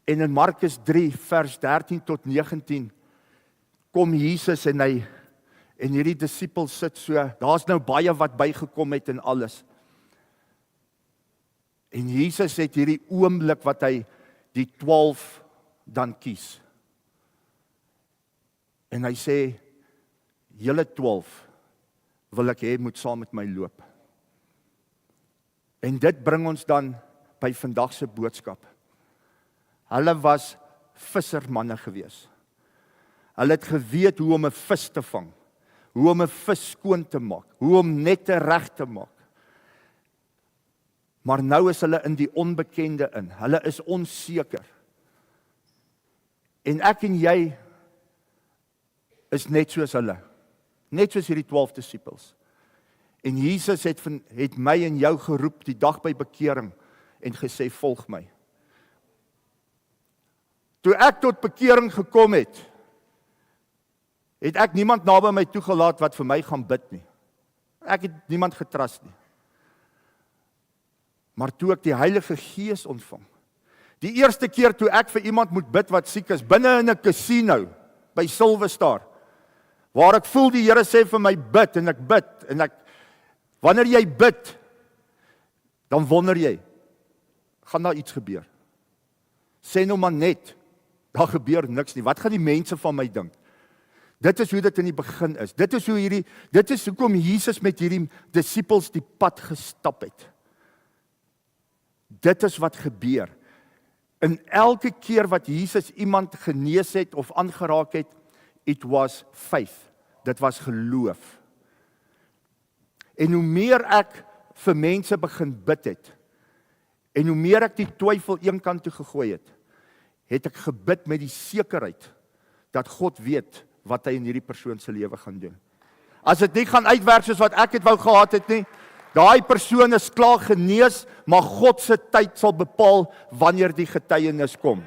En in Markus 3 vers 13 tot 19 kom Jesus en hierdie disippels sit so, daar's nou baie wat bygekom het en alles. En Jesus het hierdie oomblik wat hy die 12 dan kies. En hy sê, julle 12 wil ek hê moet saam met my loop. En dit bring ons dan by vandag se boodskap. Hulle was vissermanne gewees. Hulle het geweet hoe om 'n vis te vang, hoe om 'n vis skoon te maak, hoe om nette reg te maak. Maar nou is hulle in die onbekende in. Hulle is onseker. En ek en jy is net soos hulle. Net soos hierdie 12 disippels. En Jesus het my en jou geroep die dag by bekering en gesê, volg my. Toe ek tot bekering gekom het ek niemand naby my toegelaat wat vir my gaan bid nie. Ek het niemand getrust nie. Maar toe ek die Heilige Gees ontvang, die eerste keer toe ek vir iemand moet bid wat siek is, binne in 'n casino, by Silver Star, waar ek voel die Here sê vir my bid, en ek, wanneer jy bid, dan wonder jy, gaan daar iets gebeur. Sê nou maar net, daar gebeur niks nie, wat gaan die mense van my dink? Dit is hoe dit in die begin is, dit is hoekom Jesus met hierdie disippels die pad gestap het. Dit is wat gebeur. In elke keer wat Jesus iemand genees het of aangeraak het, it was faith. Dit was geloof. En hoe meer ek vir mense begin bid het, en hoe meer ek die twyfel eenkant toe gegooi het ek gebid met die sekerheid dat God weet wat hy in hierdie persoon se lewe gaan doen. As dit nie gaan uitwerk soos wat ek het wou gehad het nie, daai persoon is klaar genees, maar God se tyd sal bepaal wanneer die getuienis kom.